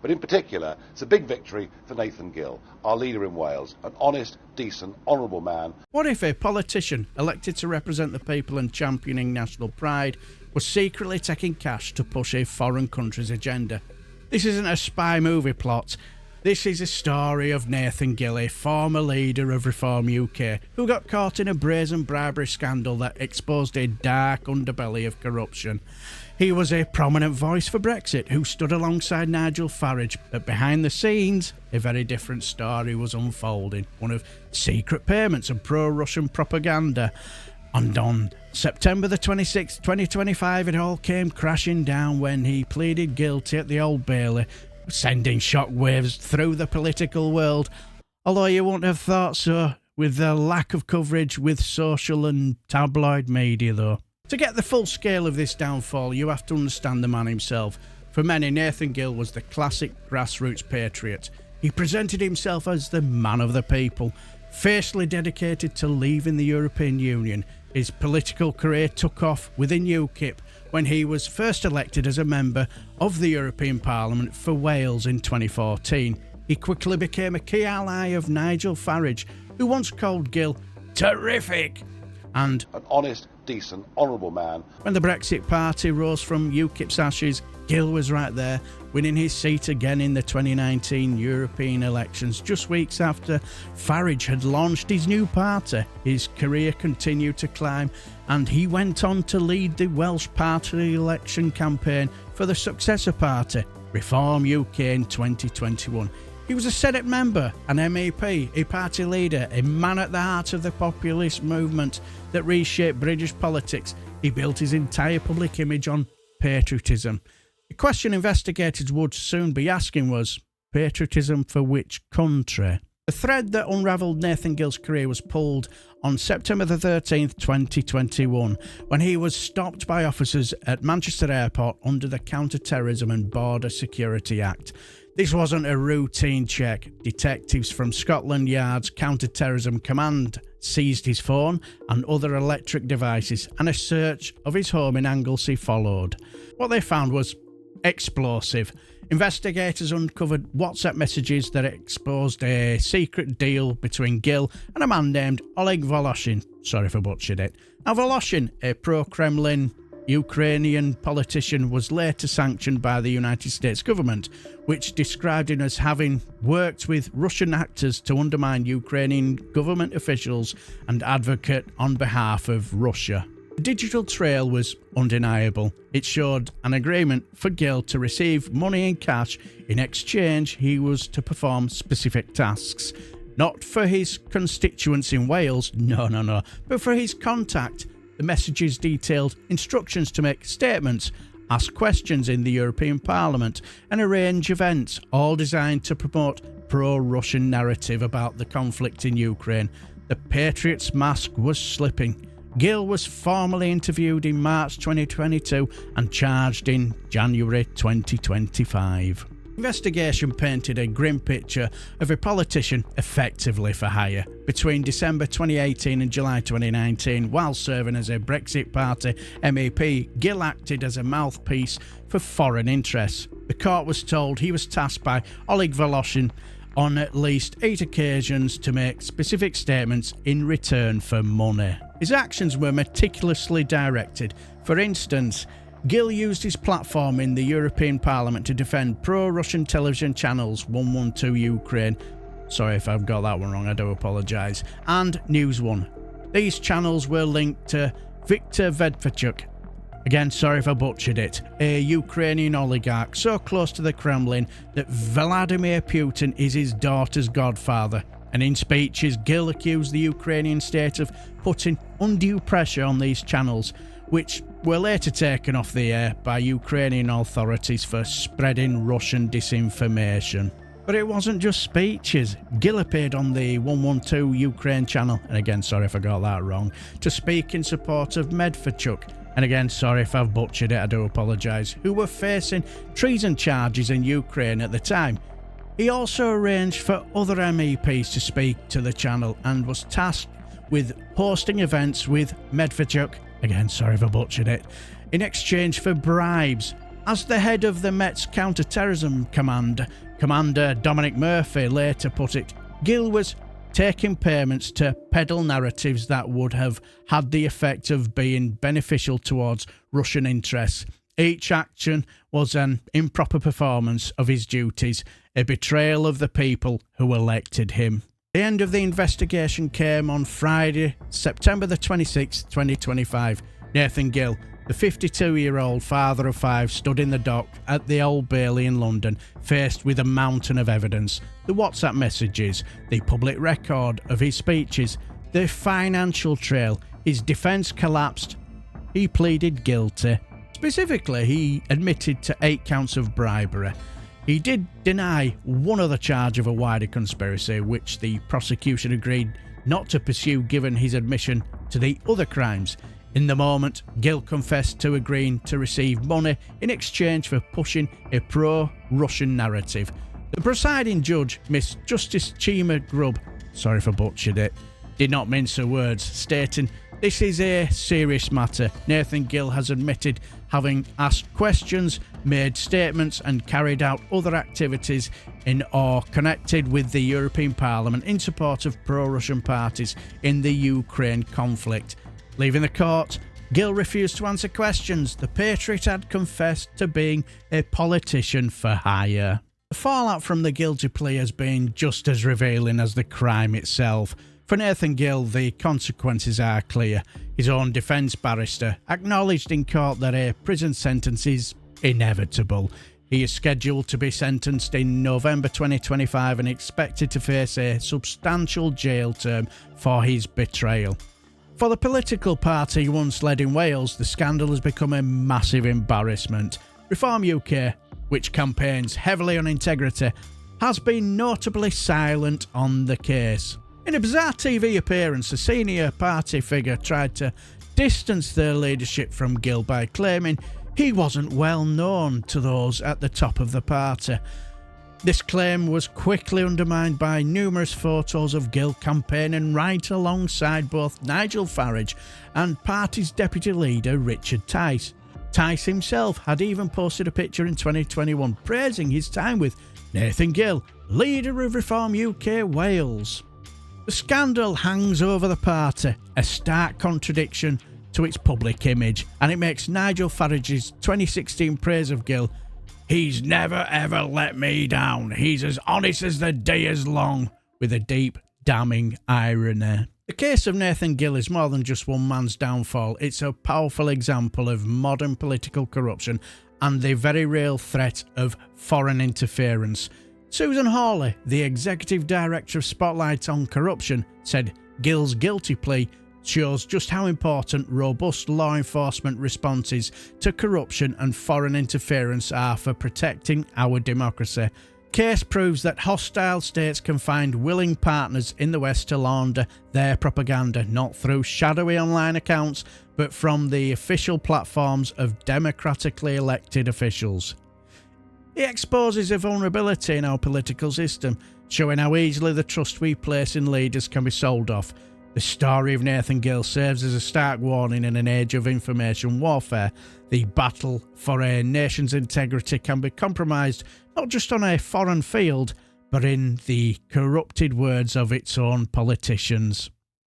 But in particular, it's a big victory for Nathan Gill, our leader in Wales, an honest, decent, honourable man. What if a politician elected to represent the people and championing national pride was secretly taking cash to push a foreign country's agenda? This isn't a spy movie plot. This is a story of Nathan Gill, a former leader of Reform UK, who got caught in a brazen bribery scandal that exposed a dark underbelly of corruption. He was a prominent voice for Brexit, who stood alongside Nigel Farage, but behind the scenes, a very different story was unfolding, one of secret payments and pro-Russian propaganda. And on September the 26th, 2025, it all came crashing down when he pleaded guilty at the Old Bailey, sending shockwaves through the political world, although you wouldn't have thought so with the lack of coverage with social and tabloid media though. To get the full scale of this downfall, you have to understand the man himself. For many, Nathan Gill was the classic grassroots patriot. He presented himself as the man of the people, fiercely dedicated to leaving the European Union. His political career took off within UKIP when he was first elected as a member of the European Parliament for Wales in 2014. He quickly became a key ally of Nigel Farage, who once called Gill terrific, and an honest, decent, honourable man. When the Brexit Party rose from UKIP's ashes, Gill was right there, winning his seat again in the 2019 European elections, just weeks after Farage had launched his new party. His career continued to climb, and he went on to lead the Welsh party election campaign for the successor party, Reform UK, in 2021. He was a Senate member, an MEP, a party leader, a man at the heart of the populist movement that reshaped British politics. He built his entire public image on patriotism. The question investigators would soon be asking was, patriotism for which country? The thread that unravelled Nathan Gill's career was pulled on September the 13th, 2021, when he was stopped by officers at Manchester Airport under the Counter-Terrorism and Border Security Act. This wasn't a routine check. Detectives from Scotland Yard's Counter-Terrorism Command seized his phone and other electric devices, and a search of his home in Anglesey followed. What they found was explosive. Investigators uncovered WhatsApp messages that exposed a secret deal between Gill and a man named Oleg Voloshin. Sorry if I butchered it. Now, Voloshin, a pro-Kremlin Ukrainian politician, was later sanctioned by the United States government, which described him as having worked with Russian actors to undermine Ukrainian government officials and advocate on behalf of Russia. The digital trail was undeniable. It showed an agreement for Gill to receive money in cash. In exchange, he was to perform specific tasks. Not for his constituents in Wales, no, but for his contact. The messages detailed instructions to make statements, ask questions in the European Parliament, and arrange events, all designed to promote pro-Russian narrative about the conflict in Ukraine. The Patriot's mask was slipping. Gill was formally interviewed in March 2022 and charged in January 2025. Investigation painted a grim picture of a politician effectively for hire. Between December 2018 and July 2019, while serving as a Brexit Party MEP, Gill acted as a mouthpiece for foreign interests. The court was told he was tasked by Oleg Voloshin on at least 8 occasions to make specific statements in return for money. His actions were meticulously directed. For instance, Gill used his platform in the European Parliament to defend pro-Russian television channels 112 Ukraine, sorry if I've got that one wrong, I do apologise, and News One. These channels were linked to Viktor Medvedchuk, again sorry if I butchered it, a Ukrainian oligarch so close to the Kremlin that Vladimir Putin is his daughter's godfather. And in speeches, Gill accused the Ukrainian state of putting undue pressure on these channels, which were later taken off the air by Ukrainian authorities for spreading Russian disinformation. But it wasn't just speeches. Gill appeared on the 112 Ukraine channel, and again sorry if I got that wrong, to speak in support of Medvedchuk, and again sorry if I've butchered it, I do apologise, who were facing treason charges in Ukraine at the time. He also arranged for other MEPs to speak to the channel and was tasked with hosting events with Medvedchuk, again sorry if I butchered it, in exchange for bribes. As the head of the Met's counter-terrorism command, Commander Dominic Murphy later put it, Gill was taking payments to peddle narratives that would have had the effect of being beneficial towards Russian interests. Each action was an improper performance of his duties, a betrayal of the people who elected him. The end of the investigation came on Friday, September the 26th, 2025. Nathan Gill, the 52-year-old father of 5, stood in the dock at the Old Bailey in London, faced with a mountain of evidence: the WhatsApp messages, the public record of his speeches, the financial trail. His defence collapsed. He pleaded guilty. Specifically, he admitted to 8 counts of bribery. He did deny one other charge of a wider conspiracy, which the prosecution agreed not to pursue given his admission to the other crimes. In the moment, Gill confessed to agreeing to receive money in exchange for pushing a pro-Russian narrative. The presiding judge, Miss Justice Chima Grubb, sorry for butchered it, did not mince her words, stating, "This is a serious matter. Nathan Gill has admitted having asked questions, made statements and carried out other activities in or connected with the European Parliament in support of pro-Russian parties in the Ukraine conflict." Leaving the court, Gill refused to answer questions. The Patriot had confessed to being a politician for hire. The fallout from the guilty plea has been just as revealing as the crime itself. For Nathan Gill, the consequences are clear. His own defence barrister acknowledged in court that a prison sentence is inevitable. He is scheduled to be sentenced in November 2025 and expected to face a substantial jail term for his betrayal. For the political party he once led in Wales, the scandal has become a massive embarrassment. Reform UK, which campaigns heavily on integrity, has been notably silent on the case. In a bizarre TV appearance, a senior party figure tried to distance their leadership from Gill by claiming he wasn't well known to those at the top of the party. This claim was quickly undermined by numerous photos of Gill campaigning right alongside both Nigel Farage and party's deputy leader Richard Tice. Tice himself had even posted a picture in 2021 praising his time with Nathan Gill, leader of Reform UK Wales. The scandal hangs over the party, a stark contradiction to its public image, and it makes Nigel Farage's 2016 praise of Gill, "He's never ever let me down. He's as honest as the day is long," with a deep, damning irony. The case of Nathan Gill is more than just one man's downfall. It's a powerful example of modern political corruption and the very real threat of foreign interference. Susan Hawley, the executive director of Spotlight on Corruption, said Gill's guilty plea shows just how important robust law enforcement responses to corruption and foreign interference are for protecting our democracy. Case proves that hostile states can find willing partners in the West to launder their propaganda, not through shadowy online accounts, but from the official platforms of democratically elected officials. It exposes a vulnerability in our political system, showing how easily the trust we place in leaders can be sold off. The story of Nathan Gill serves as a stark warning in an age of information warfare. The battle for a nation's integrity can be compromised not just on a foreign field, but in the corrupted words of its own politicians.